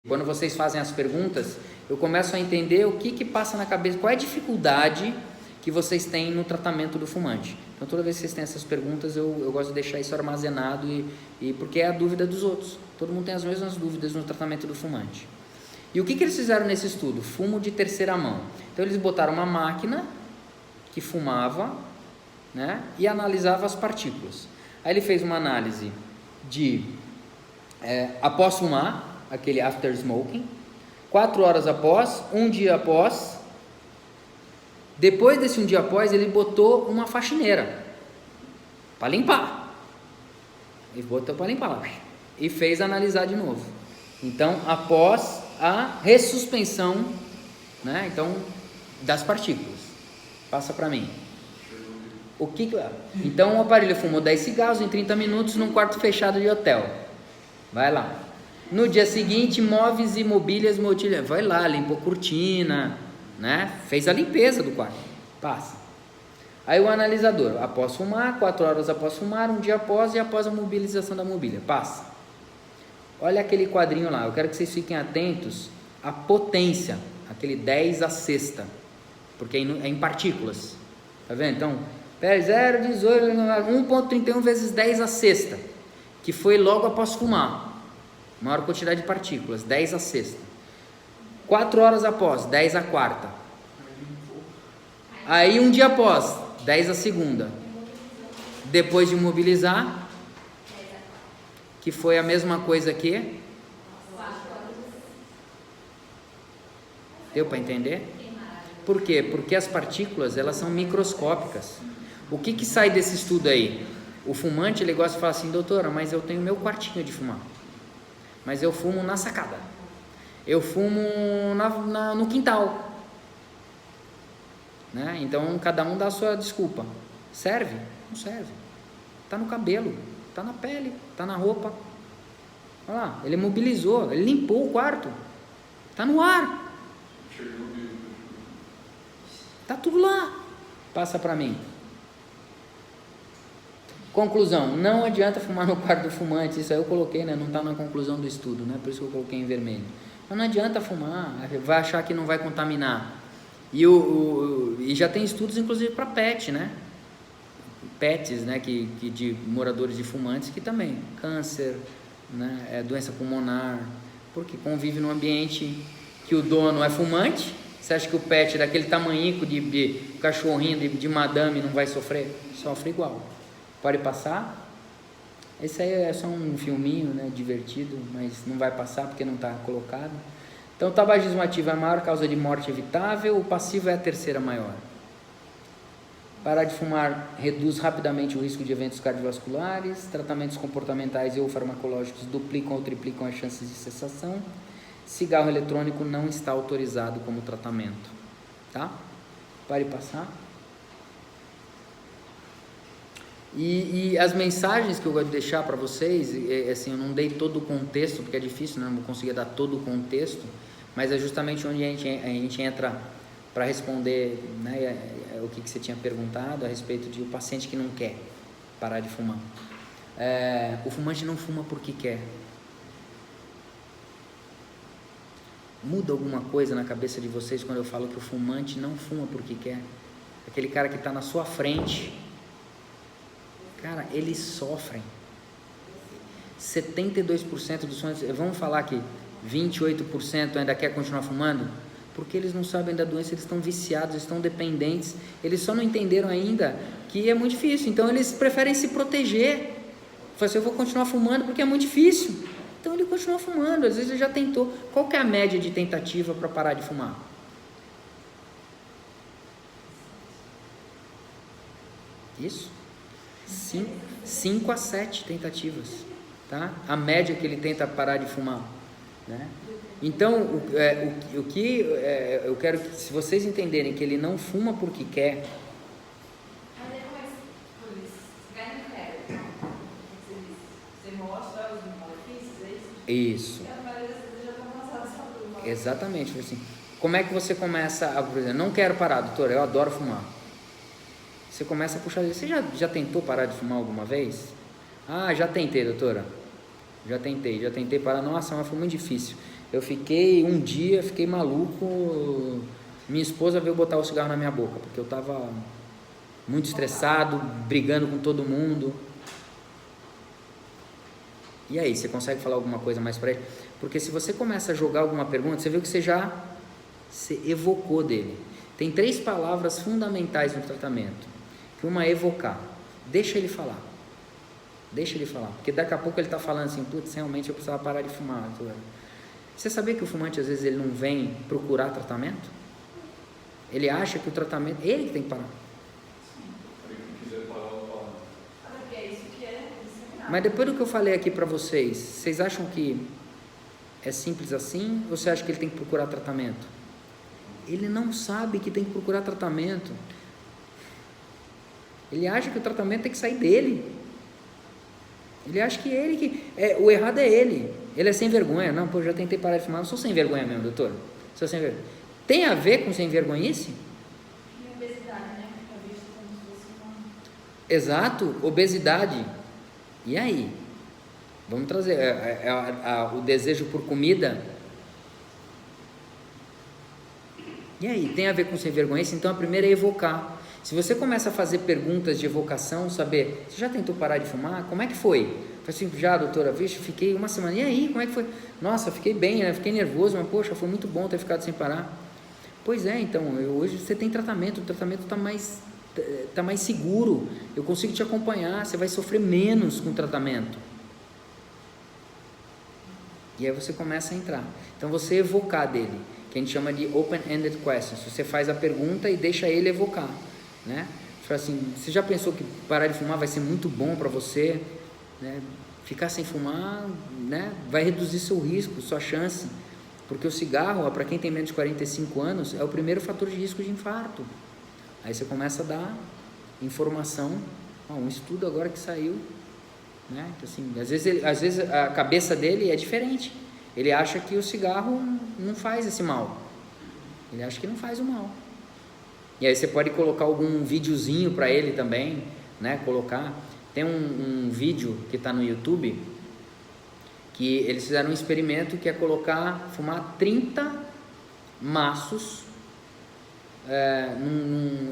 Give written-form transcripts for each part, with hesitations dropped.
Quando vocês fazem as perguntas, eu começo a entender o que passa na cabeça, qual é a dificuldade que vocês têm no tratamento do fumante. Então, toda vez que vocês têm essas perguntas, eu gosto de deixar isso armazenado, e porque é a dúvida dos outros. Todo mundo tem as mesmas dúvidas no tratamento do fumante. E o que eles fizeram nesse estudo? Fumo de terceira mão. Então, eles botaram uma máquina que fumava, né, e analisava as partículas. Aí ele fez uma análise de após fumar, aquele after smoking, 4 horas após, 1 dia após. Depois desse 1 dia após, ele botou uma faxineira para limpar. Ele botou para limpar e fez analisar de novo. Então, após a ressuspensão, né, então, das partículas. Passa para mim. Então, o aparelho fumou 10 cigarros em 30 minutos num quarto fechado de hotel. Vai lá. No dia seguinte, móveis e mobílias, vai lá, limpou cortina, né? Fez a limpeza do quarto. Passa. Aí o analisador, após fumar, 4 horas após fumar, 1 dia após e após a mobilização da mobília. Passa. Olha aquele quadrinho lá, eu quero que vocês fiquem atentos à potência, aquele 10 à sexta, porque é em partículas. Tá vendo? Então, 0,18, 1,31 vezes 10 à sexta, que foi logo após fumar. Maior quantidade de partículas, 10 à sexta. 4 horas após, 10 à quarta. Aí 1 dia após, 10 à segunda. Depois de mobilizar, que foi a mesma coisa que... Deu para entender? Por quê? Porque as partículas, elas são microscópicas. O que sai desse estudo aí? O fumante, ele gosta de falar assim, doutora, mas eu tenho meu quartinho de fumar. Mas eu fumo na sacada, eu fumo no quintal, né? Então cada um dá a sua desculpa. Serve? Não serve. Está no cabelo, está na pele, está na roupa. Olha lá, ele mobilizou, ele limpou o quarto, está no ar, está tudo lá. Passa para mim. Conclusão, não adianta fumar no quarto do fumante. Isso aí eu coloquei, né? Não está na conclusão do estudo, né? Por isso que eu coloquei em vermelho. Então, não adianta fumar, vai achar que não vai contaminar. E já tem estudos, inclusive, para PET, né? PETs, né? Que de moradores de fumantes, que também, câncer, né? Doença pulmonar, porque convive num ambiente que o dono é fumante. Você acha que o PET daquele tamanhico de cachorrinho, de madame, não vai sofrer? Sofre igual. Pode passar. Esse aí é só um filminho, né, divertido, mas não vai passar porque não está colocado. Então, o tabagismo ativo é a maior causa de morte evitável, o passivo é a terceira maior. Parar de fumar reduz rapidamente o risco de eventos cardiovasculares, tratamentos comportamentais e ou farmacológicos duplicam ou triplicam as chances de cessação. Cigarro eletrônico não está autorizado como tratamento, tá? Pode passar. E as mensagens que eu gosto de deixar para vocês, assim, eu não dei todo o contexto, porque é difícil, né? Não vou conseguir dar todo o contexto, mas é justamente onde a gente entra para responder, né, o que você tinha perguntado a respeito de o paciente que não quer parar de fumar. O fumante não fuma porque quer. Muda alguma coisa na cabeça de vocês quando eu falo que o fumante não fuma porque quer? Aquele cara que está na sua frente... Cara, eles sofrem. 72% dos fumantes, vamos falar que 28% ainda quer continuar fumando, porque eles não sabem da doença, eles estão viciados, estão dependentes, eles só não entenderam ainda que é muito difícil, então eles preferem se proteger. Falam assim, eu vou continuar fumando porque é muito difícil. Então ele continua fumando, às vezes ele já tentou. Qual que é a média de tentativa para parar de fumar? Isso? 5 a 7 tentativas, tá? A média que ele tenta parar de fumar, né? Então, o que eu quero que, se vocês entenderem que ele não fuma porque quer... Você mostra os malefícios, é isso? Isso. Exatamente, assim. Como é que você começa a, por exemplo, não quero parar, doutor, eu adoro fumar. Você começa a puxar, você já tentou parar de fumar alguma vez? Ah, já tentei, doutora. Já tentei parar. Nossa, mas foi muito difícil. Eu fiquei um dia, fiquei maluco, minha esposa veio botar o cigarro na minha boca, porque eu estava muito estressado, brigando com todo mundo. E aí, você consegue falar alguma coisa mais para ele? Porque se você começa a jogar alguma pergunta, você viu que você evocou dele. Tem 3 palavras fundamentais no tratamento, que uma é evocar. Deixa ele falar, porque daqui a pouco ele está falando assim, putz, realmente eu precisava parar de fumar. Você sabia que o fumante às vezes ele não vem procurar tratamento? Ele acha que o tratamento, ele que tem que parar. Mas depois do que eu falei aqui para vocês, vocês acham que é simples assim? Ou você acha que ele tem que procurar tratamento? Ele não sabe que tem que procurar tratamento. Ele acha que o tratamento tem que sair dele. Ele acha que o errado é ele. Ele é sem vergonha. Não, pô, já tentei parar de fumar. Eu sou sem vergonha mesmo, doutor. Sou sem vergonha. Tem a ver com sem vergonhice? Obesidade, né? Exato, obesidade. E aí? Vamos trazer o desejo por comida. E aí? Tem a ver com sem vergonhice? Então a primeira é evocar. Se você começa a fazer perguntas de evocação, saber, você já tentou parar de fumar? Como é que foi? Falei assim, já doutora, vixe, fiquei uma semana. E aí, como é que foi? Nossa, fiquei bem, né? Fiquei nervoso, mas poxa, foi muito bom ter ficado sem parar. Pois é, então, hoje você tem tratamento, o tratamento está mais seguro, eu consigo te acompanhar, você vai sofrer menos com o tratamento. E aí você começa a entrar. Então você evocar dele, que a gente chama de open-ended questions. Você faz a pergunta e deixa ele evocar, né? Fala assim, você já pensou que parar de fumar vai ser muito bom para você, né? Ficar sem fumar, né? Vai reduzir seu risco, sua chance, porque o cigarro, para quem tem menos de 45 anos, é o primeiro fator de risco de infarto. Aí você começa a dar informação, um estudo agora que saiu, né? Assim, às vezes a cabeça dele é diferente. Ele acha que o cigarro não faz esse mal. Ele acha que não faz o mal. E aí você pode colocar algum videozinho para ele também, né? Tem um vídeo que está no YouTube, que eles fizeram um experimento que é fumar 30 maços.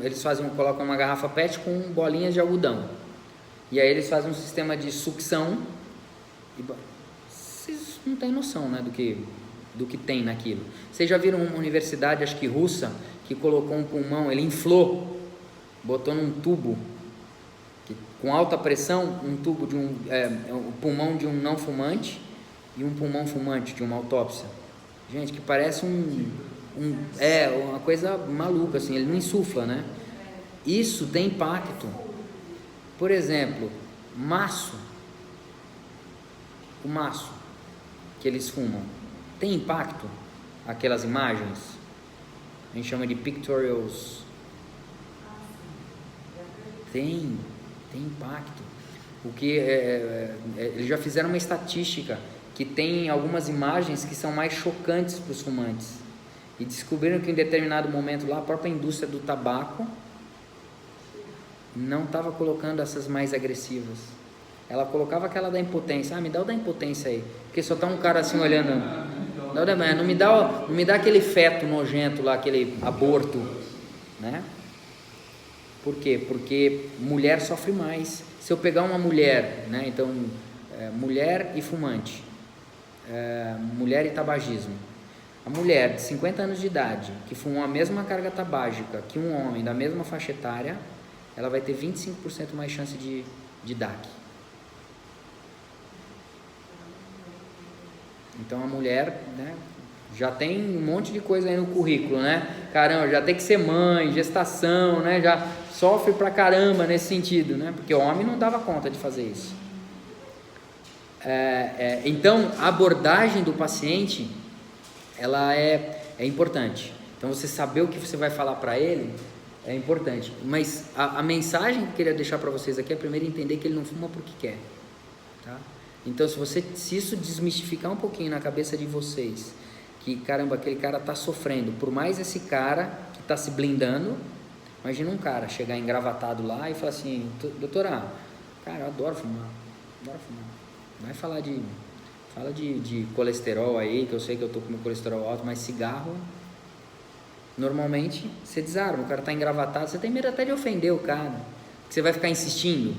Eles colocam uma garrafa PET com bolinhas de algodão, e aí eles fazem um sistema de sucção. Vocês não têm noção, né, do que tem naquilo. Vocês já viram uma universidade, acho que russa, que colocou um pulmão, ele inflou, botou num tubo com alta pressão, um tubo de um pulmão de um não fumante e um pulmão fumante de uma autópsia. Gente, que parece uma coisa maluca, assim, ele não insufla, né? Isso tem impacto. Por exemplo, o maço que eles fumam, tem impacto? Aquelas imagens, a gente chama de pictorials. Tem impacto. Eles já fizeram uma estatística que tem algumas imagens que são mais chocantes para os fumantes. E descobriram que em determinado momento lá, a própria indústria do tabaco não estava colocando essas mais agressivas. Ela colocava aquela da impotência. Me dá o da impotência aí. Porque só tá um cara assim olhando. Não me dá aquele feto nojento lá, aquele aborto, né? Por quê? Porque mulher sofre mais. Se eu pegar uma mulher, né? Então, mulher e fumante, mulher e tabagismo. A mulher de 50 anos de idade, que fumou a mesma carga tabágica que um homem da mesma faixa etária, ela vai ter 25% mais chance de DAC. Então a mulher, né, já tem um monte de coisa aí no currículo, né? Caramba, já tem que ser mãe, gestação, né? Já sofre pra caramba nesse sentido, né? Porque o homem não dava conta de fazer isso. Então a abordagem do paciente, ela é importante. Então você saber o que você vai falar para ele é importante. Mas a mensagem que eu queria deixar para vocês aqui é primeiro entender que ele não fuma porque quer, tá? Então se isso desmistificar um pouquinho na cabeça de vocês, que caramba, aquele cara tá sofrendo, por mais esse cara que tá se blindando, imagina um cara chegar engravatado lá e falar assim, doutora, cara, eu adoro fumar, vai falar de Fala de colesterol aí, que eu sei que eu tô com meu colesterol alto, mas cigarro, normalmente, você desarma, o cara tá engravatado, você tem medo até de ofender o cara, que você vai ficar insistindo,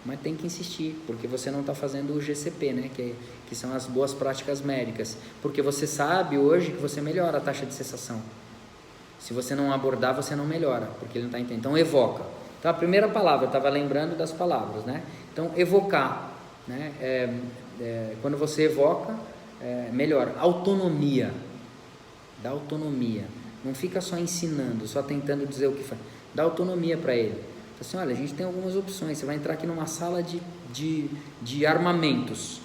mas tem que insistir, porque você não está fazendo o GCP, né, que são as boas práticas médicas, porque você sabe hoje que você melhora a taxa de cessação. Se você não abordar, você não melhora, porque ele não está entendendo. Então, evoca. Então, a primeira palavra, eu estava lembrando das palavras, né? Então, evocar, né? Quando você evoca, melhora. Autonomia. Dá autonomia. Não fica só ensinando, só tentando dizer o que faz. Dá autonomia para ele. Fala assim, olha, a gente tem algumas opções. Você vai entrar aqui numa sala de armamentos,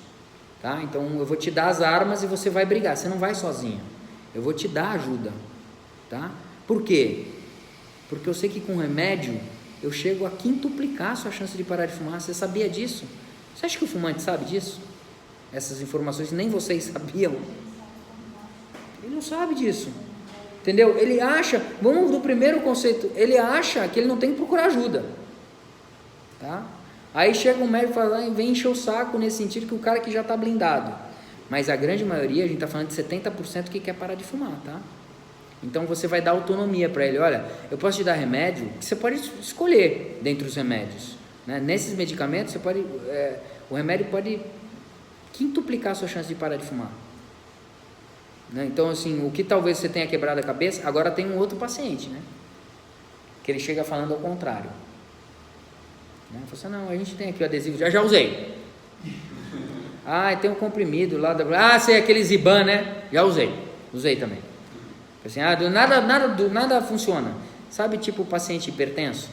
tá? Então, eu vou te dar as armas e você vai brigar. Você não vai sozinho. Eu vou te dar ajuda, tá? Por quê? Porque eu sei que com remédio eu chego a quintuplicar a sua chance de parar de fumar. Você sabia disso? Você acha que o fumante sabe disso? Essas informações nem vocês sabiam. Ele não sabe disso, entendeu? Ele acha, vamos do primeiro conceito, ele acha que ele não tem que procurar ajuda, tá? Aí chega um médico e fala, e vem encher o saco nesse sentido que o cara que já está blindado. Mas a grande maioria, a gente está falando de 70% que quer parar de fumar, tá? Então você vai dar autonomia para ele. Olha, eu posso te dar remédio que você pode escolher dentre os remédios, né? Nesses medicamentos você pode, o remédio pode quintuplicar a sua chance de parar de fumar, né? Então assim, o que talvez você tenha quebrado a cabeça, agora tem um outro paciente, né? Que ele chega falando ao contrário, né? Fala assim, não, a gente tem aqui o adesivo, já usei. Ah, tem um comprimido lá, sei, aquele Ziban, né? Já usei também. Assim, nada funciona. Sabe, tipo o paciente hipertenso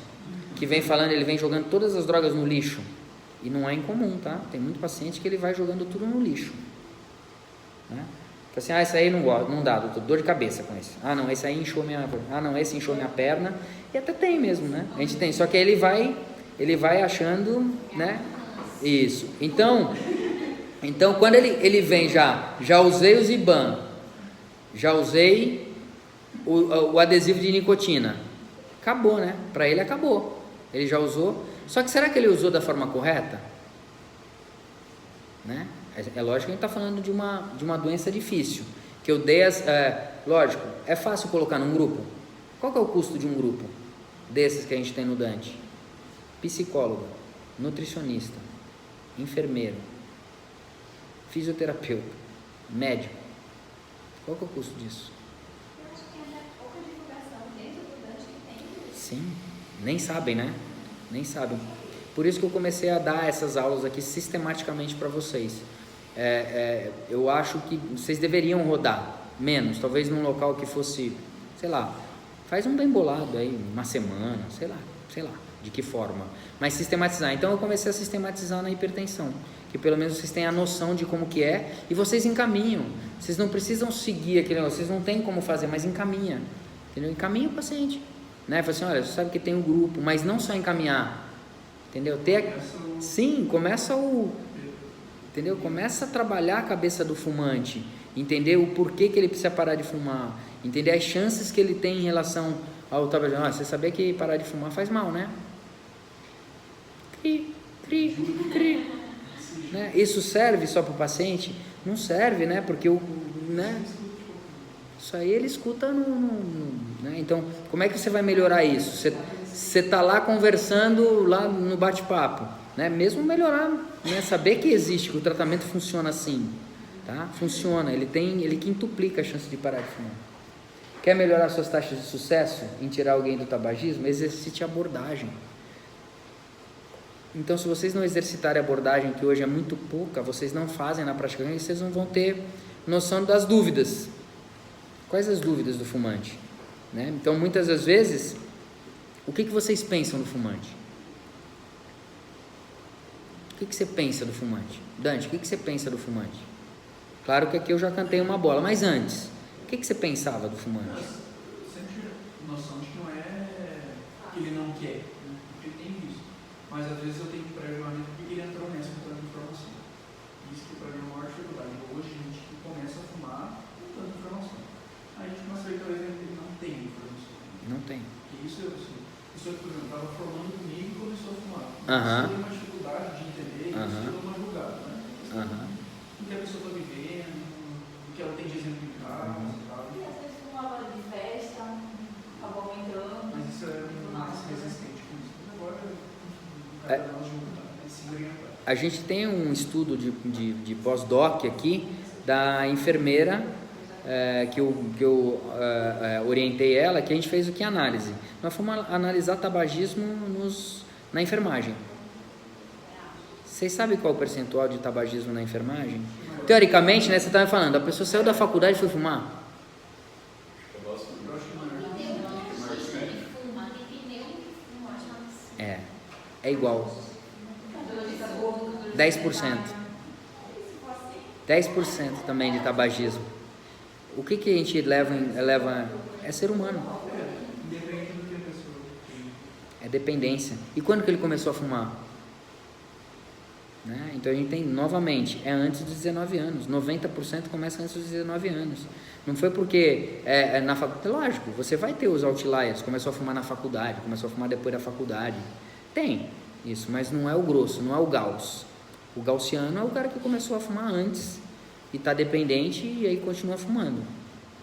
que vem falando, ele vem jogando todas as drogas no lixo, e não é incomum, tá? Tem muito paciente que ele vai jogando tudo no lixo, né? Assim, esse aí não dá, doutor, dor de cabeça com esse. Não, esse aí inchou esse inchou minha perna, e até tem mesmo, né? A gente tem, só que ele vai achando, né? Isso. Então quando ele vem já usei o Ziban, já usei o adesivo de nicotina, acabou, né? Para ele acabou, ele já usou. Só que será que ele usou da forma correta, né? É lógico que a gente está falando de uma doença difícil, que eu dei lógico, é fácil colocar num grupo. Qual que é o custo de um grupo desses que a gente tem no Dante? Psicólogo, nutricionista, enfermeiro, fisioterapeuta, médico. Qual que é o custo disso? Eu acho que ainda é pouca divulgação dentro do Dante que tem isso. Sim, nem sabem, né? Nem sabem. Por isso que eu comecei a dar essas aulas aqui sistematicamente para vocês. Eu acho que vocês deveriam rodar menos, talvez num local que fosse, sei lá, faz um bem bolado aí, uma semana, sei lá, de que forma, mas sistematizar. Então eu comecei a sistematizar na hipertensão, que pelo menos vocês tenham a noção de como que é, e vocês encaminham. Vocês não precisam seguir aquele negócio, vocês não têm como fazer, mas encaminha, entendeu? Encaminha o paciente, né? Fala assim, olha, você sabe que tem um grupo, mas não só encaminhar, entendeu? Sim, entendeu? Começa a trabalhar a cabeça do fumante, entender o porquê que ele precisa parar de fumar, entender as chances que ele tem em relação ao tabagismo. Você sabia que parar de fumar faz mal, né? Cri. Né? Isso serve só para o paciente? Não serve, né? Porque isso aí ele escuta né? Então, como é que você vai melhorar isso? Você está lá conversando lá no bate-papo, né? Mesmo melhorar, né? Saber que existe, que o tratamento funciona assim, tá? Funciona, ele quintuplica a chance de parar de fumar. Quer melhorar suas taxas de sucesso em tirar alguém do tabagismo? Exercite a abordagem. Então, se vocês não exercitarem a abordagem, que hoje é muito pouca, vocês não fazem na prática, vocês não vão ter noção das dúvidas. Quais as dúvidas do fumante, né? Então, muitas das vezes, o que vocês pensam do fumante? O que você pensa do fumante? Dante, o que você pensa do fumante? Claro que aqui eu já cantei uma bola, mas antes, o que você pensava do fumante? Eu sempre tive noção de que não é que ele não quer, né? Porque ele tem visto. Mas às vezes eu tenho que pré-julgamento porque ele entrou nessa com tanta informação. Isso que para mim é a maior dificuldade. Hoje a gente começa a fumar com tanta informação. Aí a gente começa a ver que talvez ele não tem informação. Não tem. Porque isso eu por exemplo, estava formando comigo e começou a fumar. Aham. Isso tem uma dificuldade de entender e isso é uma julgada, né? Porque a pessoa está a gente tem um estudo de pós-doc aqui da enfermeira que eu orientei ela, que a gente fez o que? Análise. Nós fomos analisar tabagismo na enfermagem. Vocês sabem qual é o percentual de tabagismo na enfermagem? Teoricamente, né, você estava falando, a pessoa saiu da faculdade e foi fumar? É igual. 10%. 10% também de tabagismo. O que a gente leva é ser humano. Independente do que a pessoa tem. É dependência. E quando que ele começou a fumar? Né? Então a gente tem, novamente, é antes dos 19 anos. 90% começa antes dos 19 anos. Não foi porque na faculdade. Lógico, você vai ter os outliers. Começou a fumar na faculdade, começou a fumar depois da faculdade. Tem isso, mas não é o grosso, não é o Gauss. O gaussiano é o cara que começou a fumar antes e está dependente e aí continua fumando.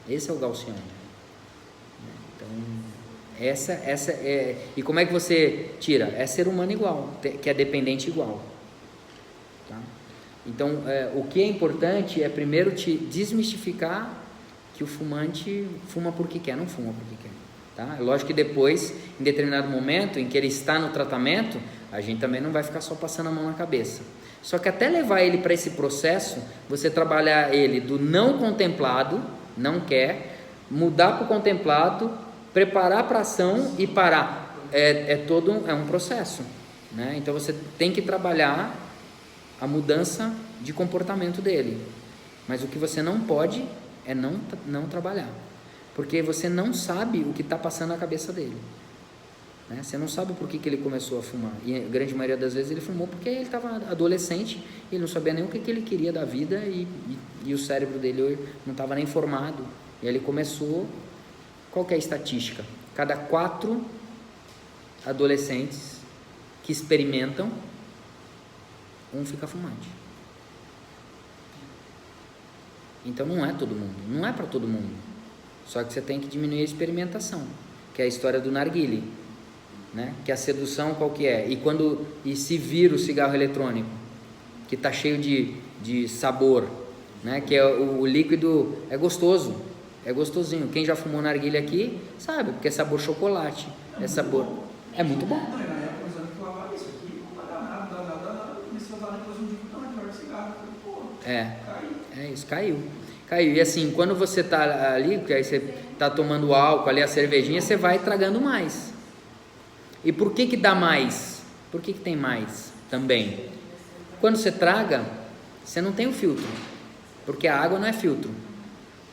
Esse é o gaussiano. Então, essa é... E como é que você tira? É ser humano igual, que é dependente igual. Tá? Então, o que é importante é primeiro te desmistificar que o fumante fuma porque quer, não fuma porque quer. Tá? É lógico que depois, em determinado momento em que ele está no tratamento, a gente também não vai ficar só passando a mão na cabeça. Só que até levar ele para esse processo, você trabalhar ele do não contemplado, não quer, mudar para o contemplado, preparar para a ação e parar. É um processo. Né? Então você tem que trabalhar a mudança de comportamento dele. Mas o que você não pode é não trabalhar. Porque você não sabe o que está passando na cabeça dele. Né? Você não sabe por que ele começou a fumar. E a grande maioria das vezes ele fumou porque ele estava adolescente, ele não sabia nem o que ele queria da vida e o cérebro dele não estava nem formado. E ele começou... Qual que é a estatística? Cada 4 adolescentes que experimentam, um fica fumante. Então não é todo mundo, não é para todo mundo. Só que você tem que diminuir a experimentação, que é a história do narguile, né? Que a sedução qual que é? E se vira o cigarro eletrônico, que está cheio de sabor, né? Que é o líquido, é gostoso, é gostosinho. Quem já fumou narguile aqui sabe, porque é sabor chocolate, é muito bom. Não, e na época, os anos que lavava isso aqui, não dá nada, comecei a usar depois um dia, não, é melhor que cigarro. Caiu. Caiu. E assim, quando você tá ali, porque aí você tá tomando álcool ali, a cervejinha, você vai tragando mais. E por que dá mais? Por que tem mais também? Quando você traga, você não tem o filtro, porque a água não é filtro.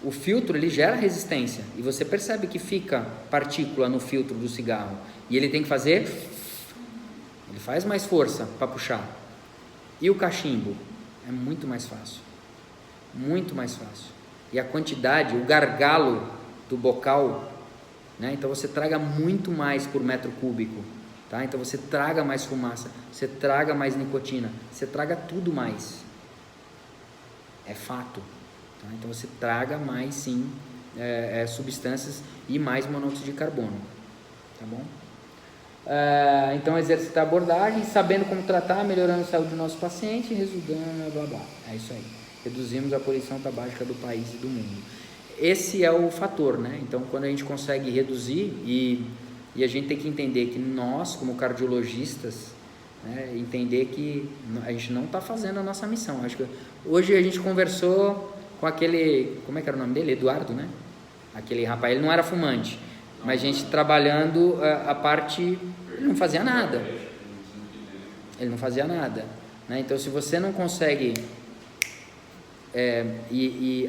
O filtro, ele gera resistência, e você percebe que fica partícula no filtro do cigarro, e ele tem que fazer, ele faz mais força para puxar. E o cachimbo? É muito mais fácil. Muito mais fácil. E a quantidade, o gargalo do bocal, né? Então você traga muito mais por metro cúbico, tá? Então você traga mais fumaça, você traga mais nicotina, você traga tudo mais. É fato. Tá? Então você traga mais sim substâncias e mais monóxido de carbono. Tá bom? Então exercitar a abordagem, sabendo como tratar, melhorando a saúde do nosso paciente, resultando, blá blá. É isso aí. Reduzimos a poluição tabágica do país e do mundo. Esse é o fator, né? Então, quando a gente consegue reduzir, e a gente tem que entender que nós, como cardiologistas, né, entender que a gente não está fazendo a nossa missão. Acho que hoje a gente conversou com aquele, como é que era o nome dele? Eduardo, né? Aquele rapaz, ele não era fumante, mas a gente trabalhando a parte, ele não fazia nada. Né? Então, se você não consegue...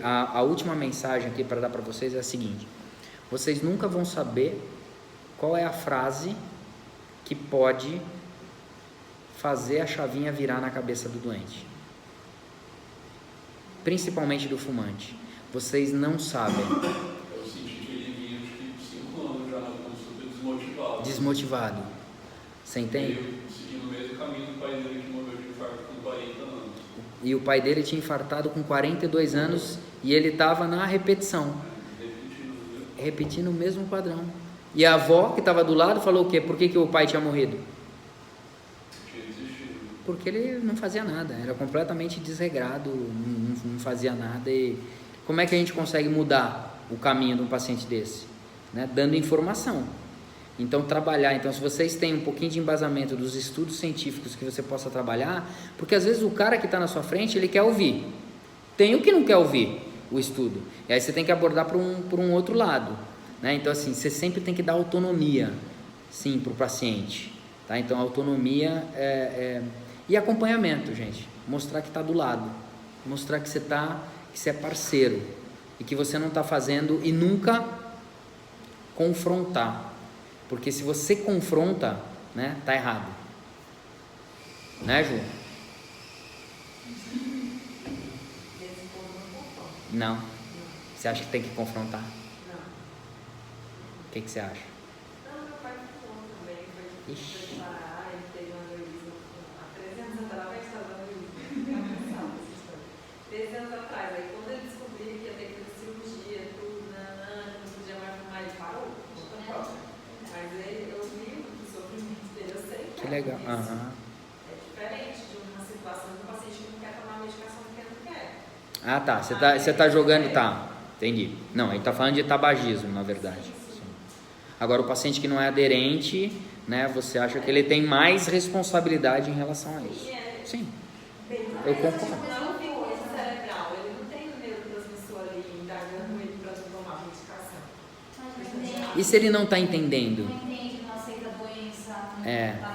a última mensagem aqui para dar para vocês é a seguinte: vocês nunca vão saber qual é a frase que pode fazer a chavinha virar na cabeça do doente, principalmente do fumante. Vocês não sabem. Eu senti que ele vinha de 5 anos já na consulta desmotivado. Você entende? Eu segui no mesmo caminho do pai dele, que morreu de infarto com 40 anos. E o pai dele tinha infartado com 42 anos e ele estava na repetição, repetindo o mesmo padrão. E a avó que estava do lado falou o quê? Por que o pai tinha morrido? porque ele não fazia nada, era completamente desregrado, não fazia nada. E como é que a gente consegue mudar o caminho de um paciente desse? Né? Dando informação. Então trabalhar, então se vocês têm um pouquinho de embasamento dos estudos científicos que você possa trabalhar, porque às vezes o cara que está na sua frente, ele quer ouvir, tem o que não quer ouvir o estudo, e aí você tem que abordar por um outro lado, né? Então assim, você sempre tem que dar autonomia, sim, para o paciente, tá? Então autonomia e acompanhamento, gente, mostrar que está do lado, mostrar que você é parceiro, e que você não está fazendo, e nunca confrontar. Porque se você confronta, né, tá errado. Né, Ju? Não. Você acha que tem que confrontar? Não. O que você acha? Não, meu pai ficou também, foi parar, ele teve um aneurisma há 3 anos atrás, vai estar dando aneurisma, 13 anos atrás, aí quando ele descobriu que ia ter que fazer cirurgia, tudo, não podia mais fumar, ele parou, conta própria. Mas eu vi o sofrimento dele, eu sei que Que legal. é diferente de uma situação que o paciente não quer tomar a medicação porque não quer. Ah, tá. Você tá jogando, tá. Entendi. Não, ele tá falando de tabagismo, na verdade. Sim. Agora, o paciente que não é aderente, né, você acha que ele tem mais responsabilidade em relação a isso? Sim. Eu concordo. Não tem coisa cerebral, ele não tem o neurotransmissor ali indagando ele para tomar medicação. E se ele não está entendendo? Não entende, não aceita a doença, tá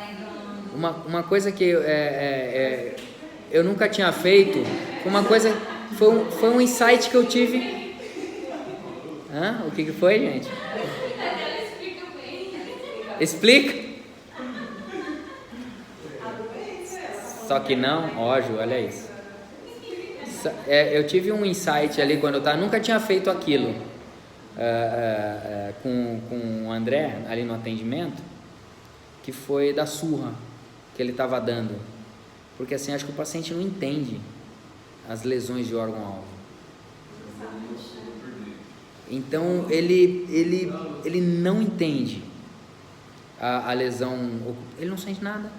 negando. Uma coisa que eu nunca tinha feito, foi um insight que eu tive. O que foi, gente? Ela explica bem. Explica? Só que não, ó, Ju, olha isso. Eu tive um insight ali quando eu nunca tinha feito aquilo com o André ali no atendimento, que foi da surra que ele estava dando, porque assim, acho que o paciente não entende as lesões de órgão-alvo. Então ele não entende a lesão, ele não sente nada.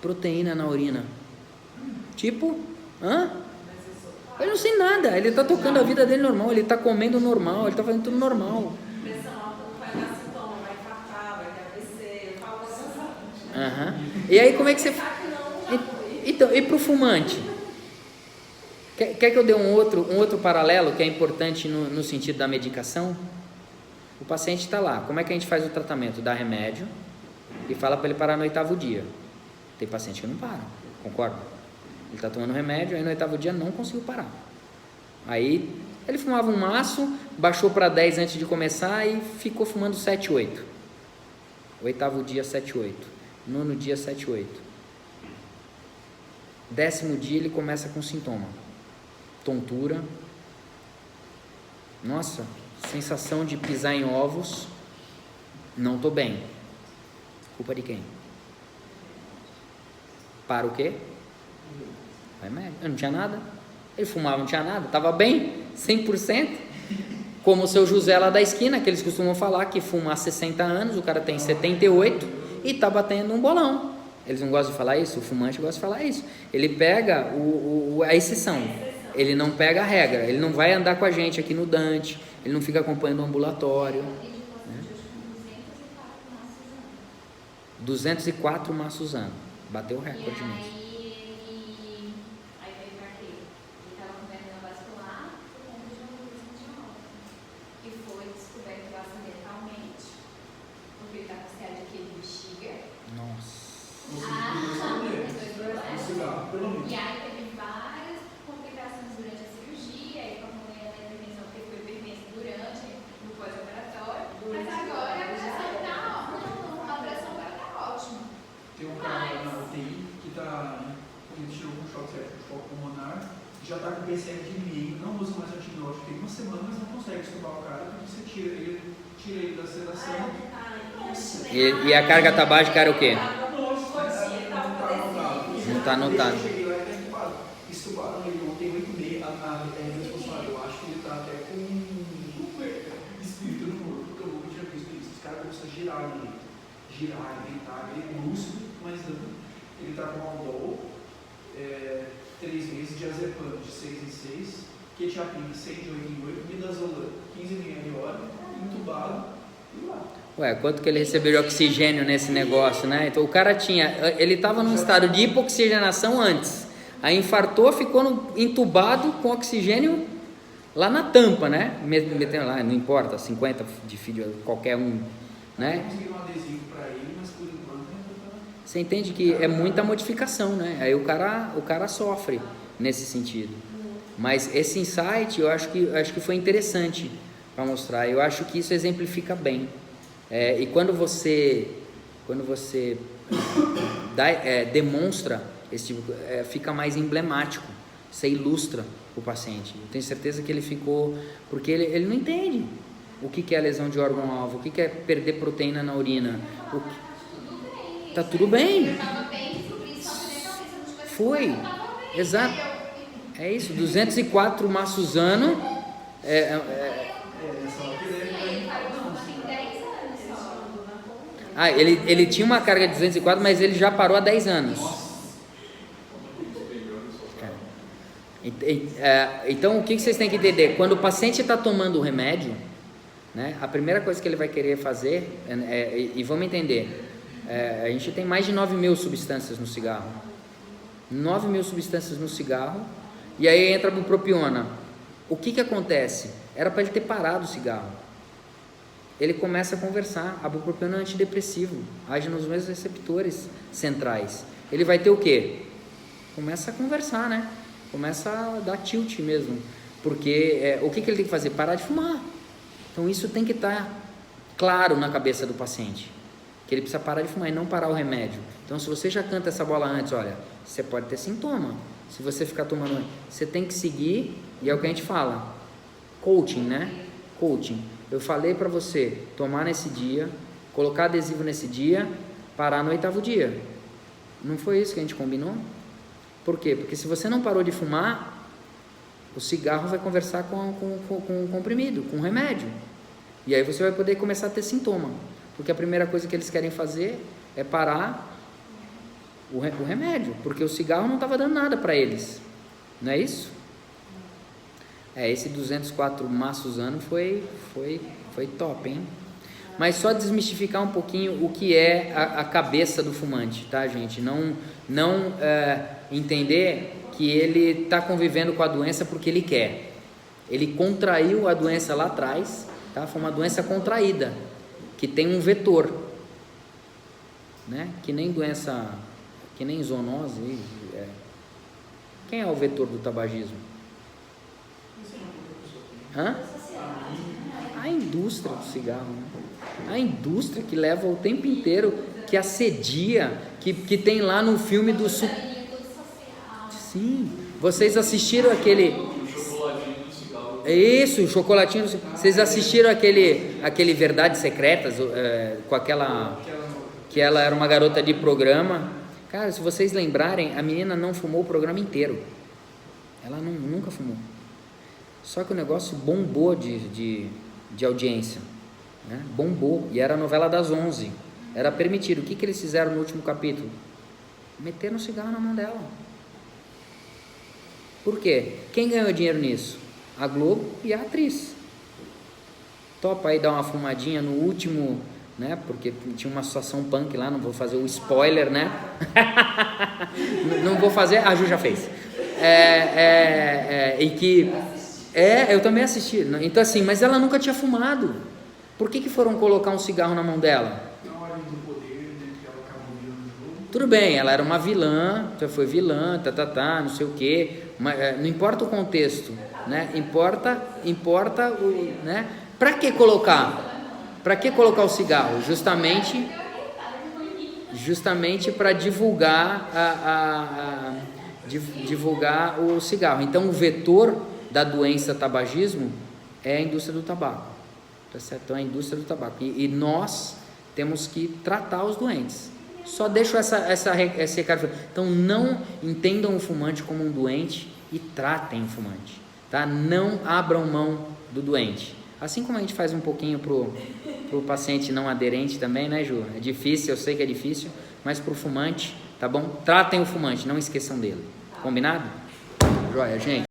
Proteína na urina, tipo, ele não sente nada, ele está tocando a vida dele normal, ele está comendo normal, ele está fazendo tudo normal. Pressão alta não vai dar sintoma, vai infartar, vai ter AVC, eu falo essas. E aí como é que você... Então, e para o fumante? Quer que eu dê um outro paralelo que é importante no sentido da medicação? O paciente está lá, como é que a gente faz o tratamento? Dá remédio e fala para ele parar no 8º dia. Tem paciente que não para, concorda? Ele está tomando remédio, aí no 8º dia não conseguiu parar. Aí ele fumava um maço, baixou para 10 antes de começar e ficou fumando 7, 8. 8º dia, 7, 8. 9º dia, 7, 8. 10º dia ele começa com sintoma. Tontura. Nossa, sensação de pisar em ovos. Não estou bem. Culpa de quem? Para o quê? Remédio. Eu não tinha nada. Ele fumava, não tinha nada. Estava bem, 100%. Como o seu José lá da esquina, que eles costumam falar que fuma há 60 anos, o cara tem 78 e está batendo um bolão. Eles não gostam de falar isso? O fumante gosta de falar isso. Ele pega a exceção. Ele não pega a regra. Ele não vai andar com a gente aqui no Dante. Ele não fica acompanhando o ambulatório. Né? 204 maços ano. Bateu o recorde mesmo. Aí veio pra quê? Ele estava com hernia vascular por conta de um aneurisma de válvula. E foi descoberto acidentalmente, porque ele está com ciática de queijo bexiga. Nossa. E aí teve várias complicações durante a cirurgia, aí acompanhando a intervenção, porque foi hipertensa durante o pós-operatório. Mas agora a pressão está ótima. A pressão agora está ótima. Tem um cara na UTI que está, como ele tirou com choque séptico, choque pulmonar, já está com PCR de meio, não usa mais antibiótico, tem 1 semana, mas não consegue estubar o cara, porque você tira ele da sedação. E a carga tabágica era o quê? Não está anotado. Eu cheguei lá e está estubaram ele ontem, 8h30, a responsável, eu acho que ele está até com espírito no corpo, porque eu nunca tinha visto isso. Os caras começam a girar, gritar, ele é lúcido, mas exame, ele está com Aldol, 3 meses de azepam de 6 em 6, quetiapina 100 de 8 em 8, midazolam 15 ml hora, entubado e lá. Ué, quanto que ele recebeu de oxigênio nesse negócio, né? Então o cara ele estava num estado de hipoxigenação antes, aí infartou, ficou entubado com oxigênio lá na tampa, né? Metendo lá, não importa, 50 de fio, qualquer um, né? Consegui um adesivo para ele, mas por enquanto ainda tá... Você entende que é muita modificação, né? Aí o cara sofre nesse sentido. Mas esse insight eu acho que foi interessante para mostrar. Eu acho que isso exemplifica bem. E quando você demonstra esse tipo, fica mais emblemático. Você ilustra o paciente. Eu tenho certeza que ele ficou, porque ele não entende o que é lesão de órgão-alvo, o que é perder proteína na urina. Tá tudo bem. Foi, exato. É isso, 204 maços ano. Ele tinha uma carga de 204, mas ele já parou há 10 anos. Então, o que vocês têm que entender? Quando o paciente está tomando o remédio, né, a primeira coisa que ele vai querer fazer, e vamos entender, a gente tem mais de 9.000 substâncias no cigarro. 9.000 substâncias no cigarro, e aí entra a bupropiona. O que acontece? Era para ele ter parado o cigarro. Ele começa a conversar. A bupropiona é um antidepressivo, age nos mesmos receptores centrais. Ele vai ter o quê? Começa a conversar, né? Começa a dar tilt mesmo, porque o que ele tem que fazer? Parar de fumar. Então isso tem que estar claro na cabeça do paciente, que ele precisa parar de fumar e não parar o remédio. Então se você já canta essa bola antes, olha, você pode ter sintoma, se você ficar tomando, você tem que seguir, e é o que a gente fala, coaching, né? Coaching. Eu falei para você tomar nesse dia, colocar adesivo nesse dia, parar no 8º dia. Não foi isso que a gente combinou? Por quê? Porque se você não parou de fumar, o cigarro vai conversar com o comprimido, com o remédio. E aí você vai poder começar a ter sintoma. Porque a primeira coisa que eles querem fazer é parar o remédio. Porque o cigarro não estava dando nada para eles. Não é isso? Esse 204 maços ano foi top, hein? Mas só desmistificar um pouquinho o que é a cabeça do fumante, tá, gente? Não entender que ele está convivendo com a doença porque ele quer. Ele contraiu a doença lá atrás, tá? Foi uma doença contraída, que tem um vetor, né? Que nem zoonose. Quem é o vetor do tabagismo? A indústria do cigarro, né? A indústria que leva o tempo inteiro, que assedia, que tem lá no filme do... Sim, vocês assistiram aquele... Chocolatinho do cigarro. Isso, o chocolatinho do cigarro. Vocês assistiram aquele Verdades Secretas, com aquela... que ela era uma garota de programa. Cara, se vocês lembrarem, a menina não fumou o programa inteiro. Ela nunca fumou. Só que o negócio bombou de audiência, né? Bombou, e era a novela das 11, era permitido. O que eles fizeram no último capítulo? Meteram um cigarro na mão dela. Por quê? Quem ganhou dinheiro nisso? A Globo e a atriz. Topa aí dar uma fumadinha no último, né? Porque tinha uma situação punk lá, não vou fazer o spoiler, né? Não vou fazer, a Ju já fez. E que... eu também assisti. Então assim, mas ela nunca tinha fumado. Por que foram colocar um cigarro na mão dela? Na hora do poder, né, que ela acabou virando o jogo. Tudo bem, ela era uma vilã, já foi vilã, não sei o quê. Mas, não importa o contexto, né? Importa o, né? Para que colocar? Para que colocar o cigarro? Justamente para divulgar divulgar o cigarro. Então o vetor da doença tabagismo é a indústria do tabaco, tá certo? Então é a indústria do tabaco, e nós temos que tratar os doentes. Só deixo esse recado. Então não entendam o fumante como um doente e tratem o fumante, tá? Não abram mão do doente, assim como a gente faz um pouquinho pro pro paciente não aderente também, né, Ju? É difícil, eu sei que é difícil, mas pro fumante, tá bom? Tratem o fumante, não esqueçam dele. Combinado? Joia, gente.